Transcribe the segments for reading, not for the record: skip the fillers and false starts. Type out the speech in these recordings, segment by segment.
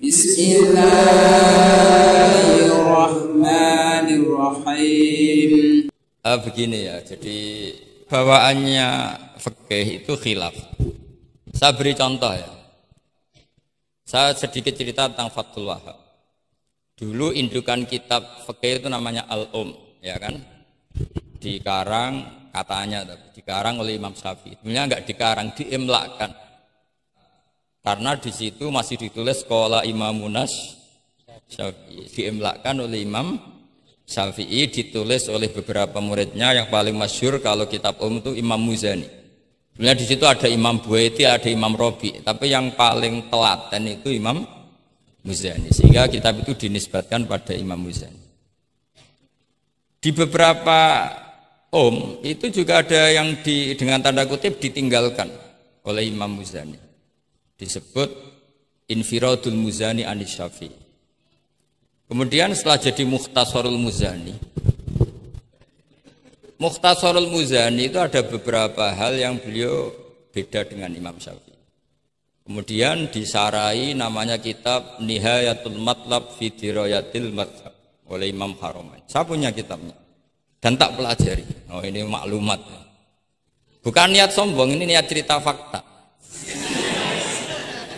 Bismillahirrahmanirrahim. Begini ya, jadi bawaannya fikih itu khilaf. Saya beri contoh ya. Saya sedikit cerita tentang Fathul Wahhab. Dulu indukan kitab fikih itu namanya ya kan? Dikarang katanya, dikarang oleh Imam Syafi'i. Sebenarnya enggak dikarang, diimlakkan. Karena di situ masih ditulis Qala Imamunas Syafi'i, diimlakkan oleh Imam Syafi'i, ditulis oleh beberapa muridnya. Yang paling masyhur kalau kitab itu Imam Muzani. Sebenarnya di situ ada Imam Buaiti, ada Imam Robi, tapi yang paling telaten itu Imam Muzani. Sehingga kitab itu dinisbatkan pada Imam Muzani. Di beberapa itu juga ada yang dengan tanda kutip ditinggalkan oleh Imam Muzani. Disebut Infiradul Muzani Anis Syafi'i. Kemudian setelah jadi Mukhtasarul Muzani, Mukhtasarul Muzani itu ada beberapa hal yang beliau beda dengan Imam Syafi'i. Kemudian disarai namanya kitab Nihayatul Matlab fi Dirayatil Madhab oleh Imam Haramain. Saya punya kitabnya dan tak pelajari. Oh, ini maklumat. Bukan niat sombong, ini niat cerita fakta.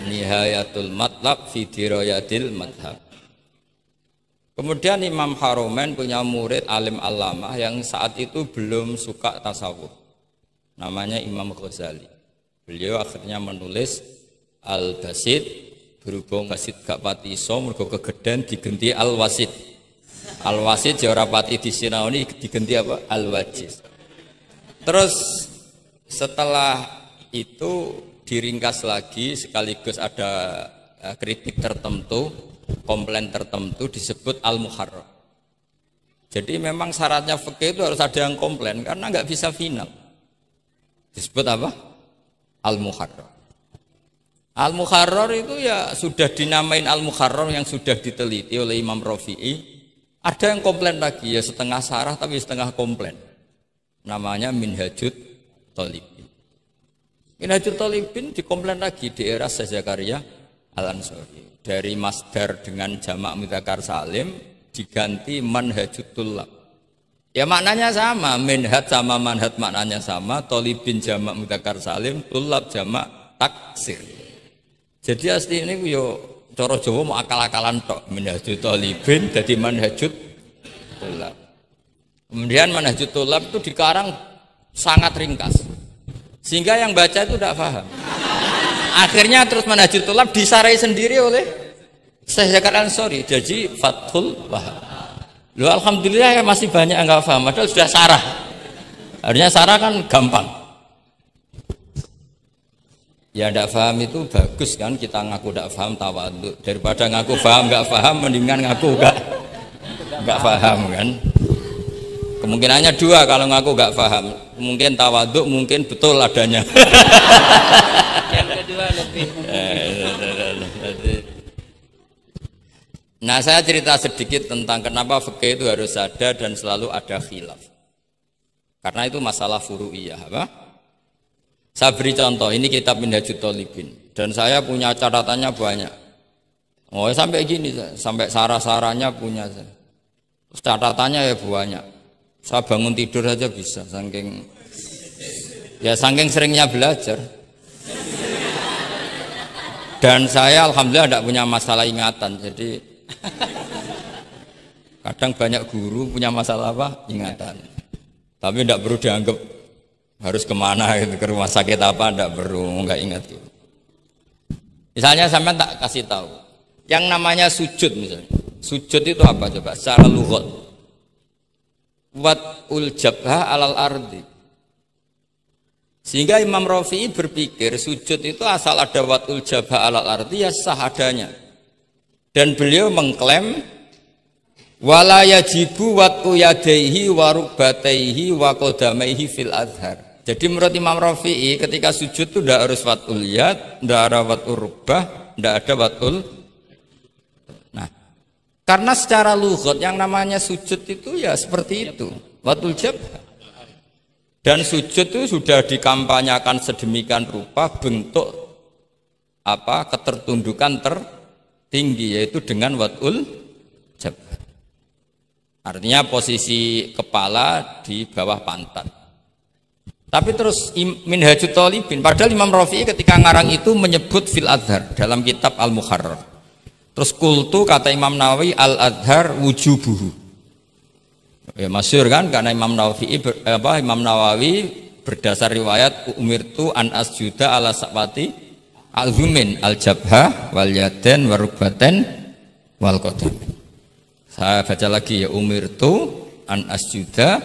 Nihayatul Matlab fi Dirayatil Madhab. Kemudian Imam Haramain punya murid alim allamah yang saat itu belum suka tasawuf. Namanya Imam Ghazali. Beliau akhirnya menulis Al-Basit, berhubung Basit gak pati iso mergo kegeden digenti Al-Wasit. Al-Wasit ora pati disinaoni digenti apa? Al-Wajiz. Terus setelah itu diringkas lagi sekaligus ada kritik tertentu, komplain tertentu, disebut Al-Muharrar. Jadi memang syaratnya fikih itu harus ada yang komplain karena nggak bisa final. Disebut apa? Al-Muharrar. Al-Muharrar itu ya sudah dinamain Al-Muharrar yang sudah diteliti oleh Imam Rafi'i. Ada yang komplain lagi ya setengah sarah tapi setengah komplain. Namanya Minhajut Thalibin. Minhajut Thalibin dikomplain lagi di era Syekh Zakaria Al-Ansari. Dari masdar dengan jamak mudzakkar salim diganti manhajut tullab. Ya maknanya sama, minhaj sama manhaj maknanya sama, thalibin jamak mudzakkar salim, tullab jamak taksir. Jadi asli ini yo cara Jawa mau akal-akalan tok, minhajut thalibin jadi manhajut tullab. Kemudian manhajut tullab itu dikarang sangat ringkas. Sehingga yang baca itu tidak paham. Akhirnya terus manhajut tullab disarai sendiri oleh Syekh Zakaria Al-Ansari. Jadi Fathul Wahhab. Loh alhamdulillah ya masih banyak yang enggak paham. Padahal sudah sarah. Harusnya sarah kan gampang. Ya tidak paham itu bagus kan, kita ngaku tidak paham tawadhu. Daripada ngaku paham enggak paham, mendingan ngaku enggak paham kan. Kemungkinannya dua kalau ngaku enggak paham. Mungkin tawadhu, mungkin betul adanya. Yang kedua lebih. Nah, saya cerita sedikit tentang kenapa fikih itu harus ada dan selalu ada khilaf. Karena itu masalah furu'iyah, apa? Saya beri contoh, ini kitab Minhajut Thalibin dan saya punya catatannya banyak. Oh, sampai gini, sampai sarah-sarahnya punya saya. Terus catatannya ya banyak. Saya bangun tidur aja bisa, saking seringnya belajar. Dan saya alhamdulillah tidak punya masalah ingatan, jadi kadang banyak guru punya masalah apa? Ingatan. Tapi tidak perlu dianggap harus kemana gitu, ke rumah sakit apa, tidak perlu, nggak ingat gitu. Misalnya sampai tak kasih tahu, yang namanya sujud misalnya. Sujud itu apa coba? Secara lughat. Wat'ul jabha alal ardi. Sehingga Imam Rafi'i berpikir sujud itu asal ada wat'ul jabha alal ardi ya sah adanya. Dan beliau mengklaim wala yajibu wat'u yadaihi wa rukbataihi wa qadamaihi fil adhar. Jadi menurut Imam Rafi'i ketika sujud itu tidak harus wat'ul yad, tidak ada wat'ul rukbah, tidak ada wat'ul. Nah, karena secara lughat yang namanya sujud itu ya seperti itu, wat'ul jabha. Dan sujud itu sudah dikampanyakan sedemikian rupa bentuk apa ketertundukan tinggi, yaitu dengan watul jabhah. Artinya posisi kepala di bawah pantat. Tapi terus Minhajut Thalibin, padahal Imam Rafi'i ketika ngarang itu menyebut fil adhar dalam kitab Al-Muharrar. Terus kultu kata Imam Nawawi al-adhar wujubuhu. Ya masyhur kan, karena Imam Nawawi berdasar riwayat umirtu an asjuda ala sabati al-zumin al-jabhah wal yaden warubaten wal qadam. Saya baca lagi ya, umirtu an asjuda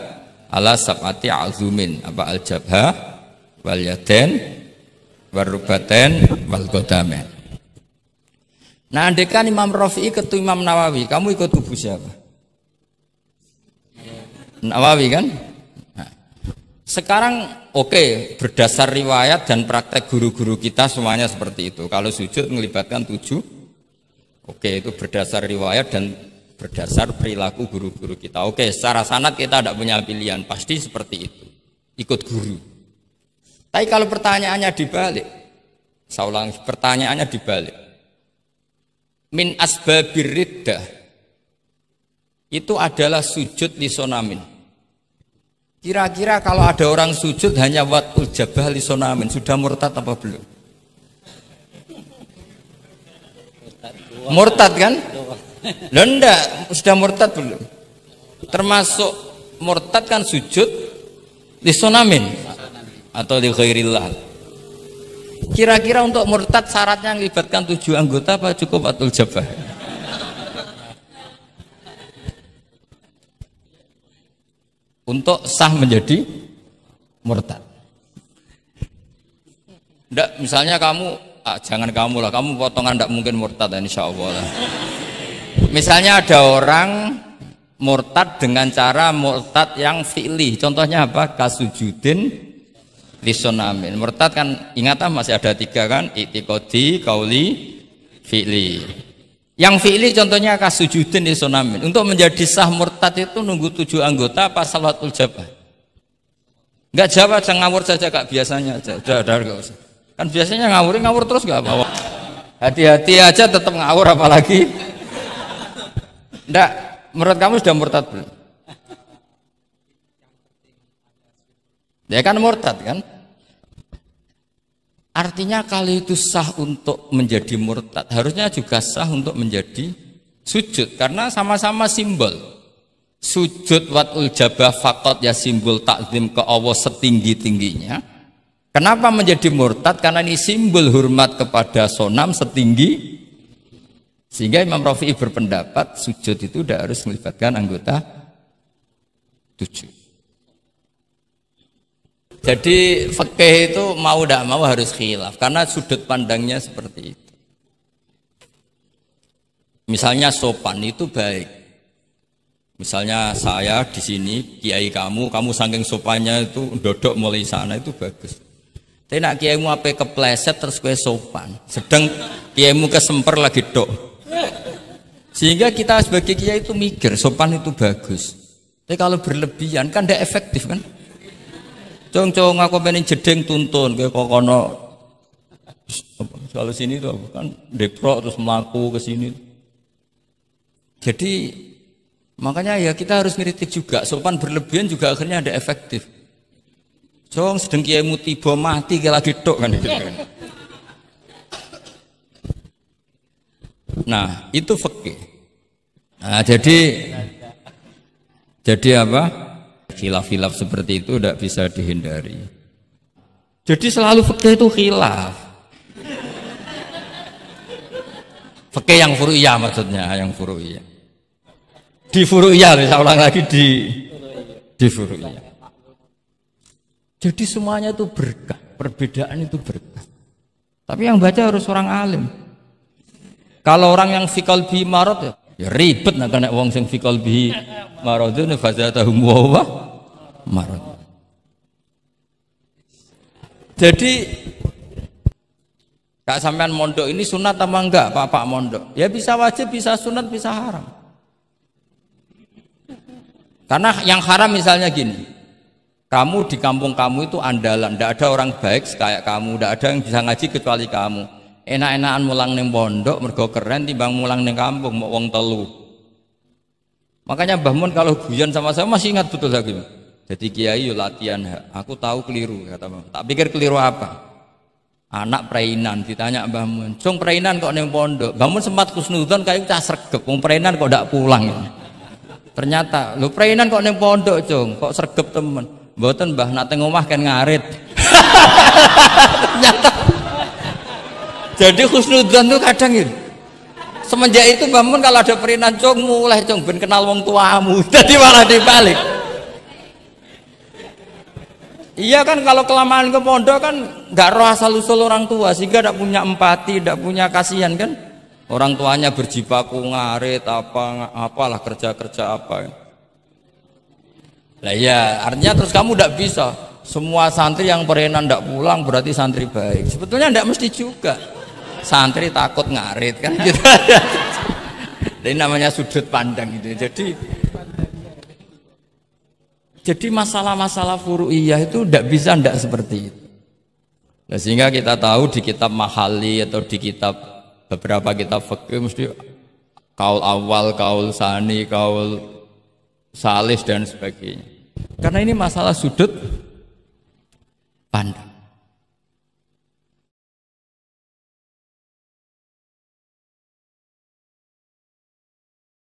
ala sabati al-zumin apa al-jabhah wal yaden warubaten wal qadam. Nah, andekan Imam Rafi'i ketemu Imam Nawawi, kamu ikut kubu siapa? Nawawi kan? Nah, sekarang oke, berdasar riwayat dan praktek guru-guru kita semuanya seperti itu. Kalau sujud melibatkan 7, oke, itu berdasar riwayat dan berdasar perilaku guru-guru kita. Oke, secara sanad kita tidak punya pilihan, pasti seperti itu, ikut guru. Tapi kalau pertanyaannya dibalik, saya ulang, pertanyaannya dibalik. Min asbabir riddah itu adalah sujud lisonamin. Kira-kira kalau ada orang sujud hanya watul jabhah lisonamin, sudah murtad apa belum? Murtad kan? Loh enggak, sudah murtad belum? Termasuk murtad kan sujud lisonamin atau li ghairillah. Kira-kira untuk murtad syaratnya melibatkan 7 anggota apa cukup watul jabhah? Untuk sah menjadi murtad. Nggak, misalnya kamu, jangan kamu lah, kamu potongan tidak mungkin murtad, insya Allah lah. Misalnya ada orang murtad dengan cara murtad yang fi'li, contohnya apa? Kasujudin lisonamin. Murtad kan, ingat masih ada 3 kan? I'tiqadi, qauli, fi'li. Yang fi'li contohnya kasujudin lisonamin. Untuk menjadi sah murtad itu nunggu 7 anggota apa salatul jabhah? Enggak jawab, ngawur saja kak, biasanya aja. Udah, enggak usah. Kan biasanya ngawur terus enggak apa-apa. Hati-hati aja tetap ngawur apalagi. Enggak, menurut kamu sudah murtad belum? Ya kan murtad kan? Artinya kalau itu sah untuk menjadi murtad, harusnya juga sah untuk menjadi sujud, karena sama-sama simbol. Sujud watul jabah faqat ya simbol takzim ke Allah setinggi-tingginya. Kenapa menjadi murtad? Karena ini simbol hormat kepada sonam setinggi. Sehingga Imam Rafi'i berpendapat sujud itu tidak harus melibatkan anggota 7. Jadi fikih itu mau tidak mau harus khilaf karena sudut pandangnya seperti itu. Misalnya sopan itu baik. Misalnya saya di sini, kiai kamu saking sopannya itu dodok mulai sana itu bagus. Tapi nak kiaimu apa kepleset terus kue sopan. Sedang kiaimu kesemper lagi dok. Sehingga kita sebagai kiai itu mikir sopan itu bagus. Tapi kalau berlebihan kan tidak efektif kan? Cong aku pengen jedeng tuntun kayak kokono kalau sini tuh kan deprok terus melaku ke sini. Jadi makanya ya kita harus ngeritik juga, sopan berlebihan juga akhirnya ada efektif. Cong sedeng kiaimu tiba mati kayak lagi tok kan gitu kan. Nah, itu fikih. Nah, jadi apa? Khilaf-khilaf seperti itu tidak bisa dihindari. Jadi selalu fikih itu khilaf. Fikih yang furu'iyah maksudnya, yang furu'iyah. Di furu'iyah, saya ulang lagi di furu'iyah. Jadi semuanya itu berkah, perbedaan itu berkah. Tapi yang baca harus orang alim. Kalau orang yang fi qalbi marad ya ribet nak kena wong sing fi qalbi maradun fazatahum wa marad. Jadi kak sampean mondok ini sunat apa enggak pak mondok? Ya bisa wajib, bisa sunat, bisa haram. Karena yang haram misalnya gini, kamu di kampung kamu itu andalan, tidak ada orang baik kayak kamu, tidak ada yang bisa ngaji kecuali kamu. Enak-enakan mulang ning pondok mergo keren timbang mulang ning kampung mau wong telu. Makanya Mbah Mun kalau guyon sama saya masih ingat betul lagi. Jadi kiai yo latihan, aku tahu keliru kata Mbah. Tak pikir keliru apa? Anak perainan ditanya Mbah Mun, "Cung perainan kok ning pondok?" Mbah Mun sempat kusnudon kayak cah sregep, wong perainan kok ndak pulang. Ternyata, "Lho perainan kok ning pondok, Cung? Kok sregep temen?" "Mboten, Mbah, nate ngomah kan ngarit." Ternyata jadi husnudzon tuh kadang gitu. Semenjak itu Mbah Mun kalau ada perinan Cung mulai Cung ben kenal wong tuamu. Jadi malah dibalik. Iya kan kalau kelamaan ke pondok kan nggak roh asal usul orang tua sehingga tidak punya empati, tidak punya kasihan kan. Orang tuanya berjibaku ngarit apalah kerja apa. Lah ya artinya terus kamu tidak bisa semua santri yang perinan tidak pulang berarti santri baik. Sebetulnya tidak mesti juga. Santri takut ngarit kan gitu. Ini namanya sudut pandang gitu. Jadi masalah-masalah furu'iyah itu tidak bisa tidak seperti itu. Nah, sehingga kita tahu di kitab Mahali atau di kitab beberapa kitab fikih mesti kaul awal, kaul sani, kaul salis dan sebagainya. Karena ini masalah sudut